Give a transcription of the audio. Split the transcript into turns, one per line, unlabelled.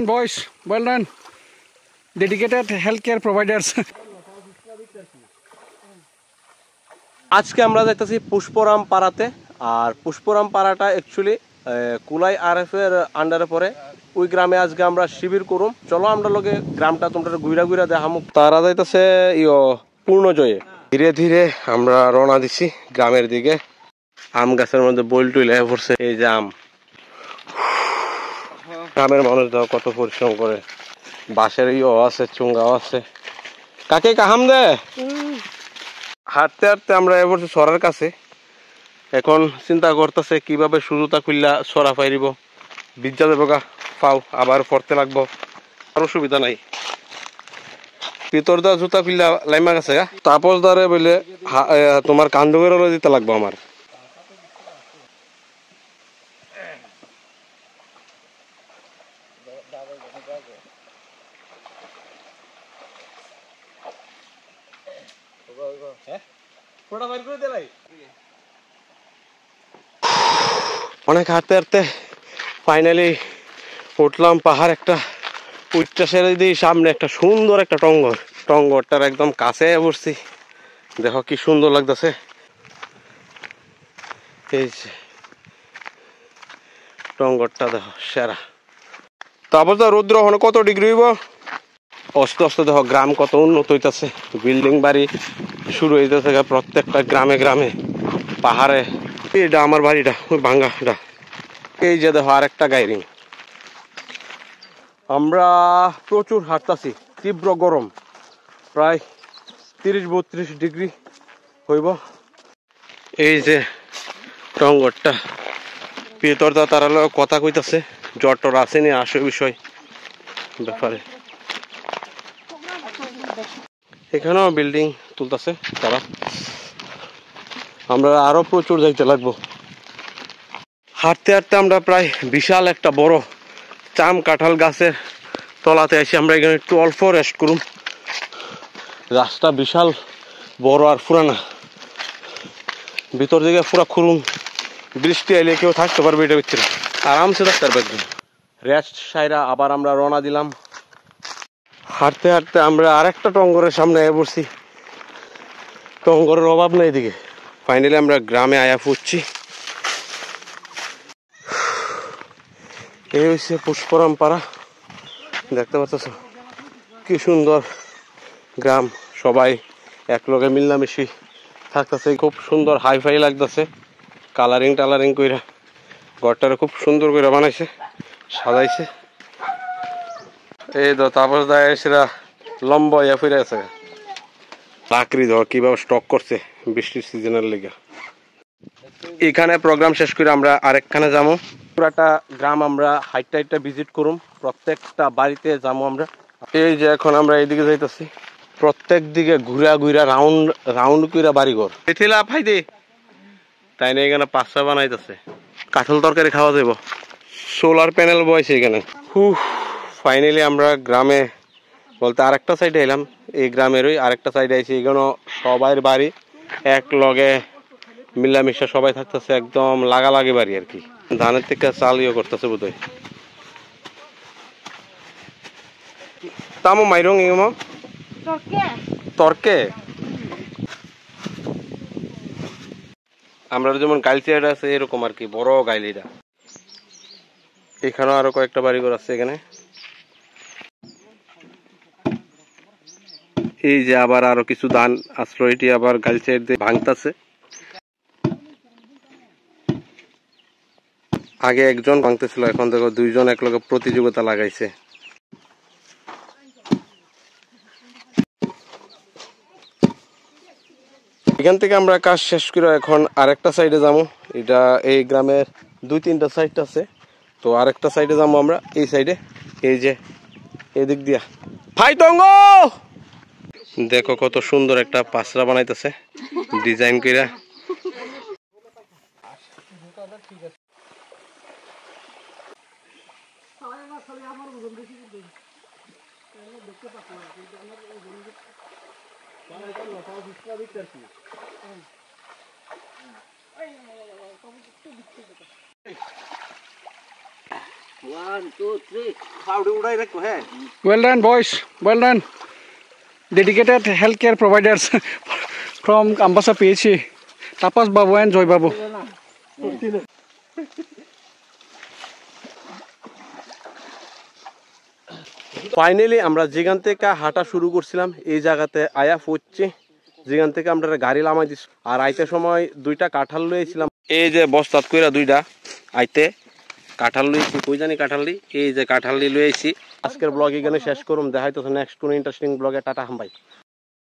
Boys, well done. Dedicated healthcare providers.
আজকে আমরা যাইতেছি পুষ্পরাম পাড়াতে। আর পুষ্পরাম পাড়াটা অ্যাকচুয়ালি কুলাই আরএফ এর আন্ডারে পড়ে। ওই গ্রামে আজকে আমরা শিবির করুম। চলো আমরা লগে গ্রামটা তোমরা ঘুরা ঘুরা দেখামু। তারা যাইতেছে পূর্ণজয়ে। ধীরে ধীরে আমরা রওনা দিছি গ্রামের দিকে। আম গাছের মধ্যে বইল টুইল পড়ছে। এই যে আম, গ্রামের মানুষ দেখো কত পরিশ্রম করে। বাঁশের আছে, চুঙ্গাও আছে। কাকে কাহাম দে। হাঁটতে হাঁটতে আমরা এসে সরার কাছে। এখন চিন্তা করতেছে কিভাবে সুজুতা খুললা সরা ফাইরিব, বিদ্যা দেবগা পাও আবার পড়তে লাগবো। আর অসুবিধা নাই, ভিতর দা জুতা খুললা লাইমা গেছে। তাপস দারে বলে তোমার কান্দুগের দিতে লাগবো আমার। অনেক হাঁটতে হাঁটতে ফাইনালি উঠলাম পাহাড় একটা। উচ্চা সেরে দিই সামনে একটা সুন্দর একটা টঙ্গর। টঙ্গরটার একদম কাছে বসছি। দেখো কি সুন্দর লাগতেছে। এই টঙ্গরটা দেখো সেরা। তারপর তো রৌদ্র ওখানে কত ডিগ্রি হইব। আস্তে আস্তে দেখো গ্রাম কত উন্নত হইতেছে। বিল্ডিং বাড়ি শুরু হইতেছে প্রত্যেকটা গ্রামে গ্রামে, পাহাড়ে। এটা আমার বাড়িটা ওই ভাঙ্গাটা। এই যে দেখো আরেকটা গাইরিং। আমরা প্রচুর হাঁটতাছি, তীব্র গরম, প্রায় 30-32 ডিগ্রি হইব। এই যে টঙ্গরটা ভিতরটা তারা কথা কইতাছে, জ্বর টর আসেনি আসে বিষয় ব্যাপারে। এখানেও বিল্ডিং তুলতেছে তারা। আমরা আরো প্রচুর যাইতে লাগবো। হাঁটতে হাঁটতে আমরা প্রায় বিশাল একটা বড় চাম কাঁঠাল গাছের তলাতে এসে আমরা এখানে একটু অল্প রেস্ট করুম। রাস্তা বিশাল বড় আর পুরানা, ভিতর দিকে পুরা খুরুম। বৃষ্টি আইলে কেউ থাকতে পারবে এটা ভিতরে, আরামসে থাকতে পারবে। রেস্ট সাইরা আবার আমরা রওনা দিলাম। হাঁটতে হাঁটতে আমরা আরেকটা টঙ্গরের সামনে আয়া পড়ছি। টঙ্গরের অভাব নেই এদিকে। ফাইনালি আমরা গ্রামে আয়া পড়ছি। এই হচ্ছে পুষ্পরাম পাড়া। দেখতে পাচ্ছ কি সুন্দর গ্রাম, সবাই একলগে মিলামিশি থাকতেছে। খুব সুন্দর হাইফাই লাগতেছে। কালারিং টালারিং কইরা ঘরটারে খুব সুন্দর করে বানাইছে, সাজাইছে। এই তো তাপস দায় সেরা লম্বা ইয়া ফিরে আছে। চাকরি ধর কিভাবে স্টক করছে বৃষ্টির সিজনের লেগে। এখানে প্রোগ্রাম শেষ করে আমরা আরেকখানে যাবো। পুরাটা গ্রাম আমরা হাইটটা হাইটটা ভিজিট করুম, প্রত্যেকটা বাড়িতে যাবো আমরা। এই যে এখন আমরা এইদিকে যাইতেছি। প্রত্যেক দিকে ঘুরা ঘুরা রাউন্ড রাউন্ড কইরা বাড়িঘর। এথিলা ফাইদে তাই না এখানে পাঁচটা বানাইতেছে। কাঁঠাল তরকারি খাওয়া যাবো। সোলার প্যানেল বয়েছে এখানে। ফাইনালি আমরা গ্রামে বলতে আরেকটা সাইডে এলাম। এই গ্রামেরই আরেকটা সাইডে আইছি। এখানে সবাই বাড়ি এক লগে মিলামিশা সবাই থাকতেছে, একদম লাগালাগি বাড়ি আর কি। ধানের থেকে চাল ইয়ে করতেছে বোধ হয়। তামো মাইরং ইমো তর্কে আমরা যেমন গাইলচিয়াটা আছে এরকম আর কি, বড় গাইলিটা। এখানেও আরো কয়েকটা বাড়িঘর আছে এখানে। এই যে আবার আরো কিছু ধান আশ্রয়টি আবার গাইলচিয়ার দিয়ে ভাঙতেছে। আগে একজন ভাঙতেছিল, এখন দেখো দুইজন একলগে প্রতিযোগিতা লাগাইছে। এখান থেকে আমরা কাজ শেষ করে এখন আরেকটা সাইডে যাবো। এটা এই গ্রামের 2-3টা সাইড আছে, তো আরেকটা সাইডে যাবো আমরা। এই সাইডে এই যে এদিক দিয়া ভাই তঙ্গ দেখো কত সুন্দর একটা পাঁচরা বানাইতেছে ডিজাইন কইরা।
1, 2, 3.
ফাউডে উড়াই রাখো হ্যাঁ
Well done, boys. Well done. Dedicated healthcare providers from Ambassa PHC. Tapas Babu and Joy Babu.
Finally আমরা যেখান থেকে হাঁটা শুরু করছিলাম এই জায়গাতে আয়া পড়ছি যেখান থেকে আমরা গাড়ি লামাই দিছি আর আইতে সময় দুইটা কাঁঠাল লইছিলাম এই যে বস্তাত কইরা দুইটা আইতে কাঁঠাল লইছি কই জানি কাঁঠাল লি এই যে কাঁঠাল লি লইছি আজকের ব্লগ এখানে শেষ করুম দেখাইতেছে নেক্সট কোন ইন্টারেস্টিং ব্লগে টাটা হাম ভাই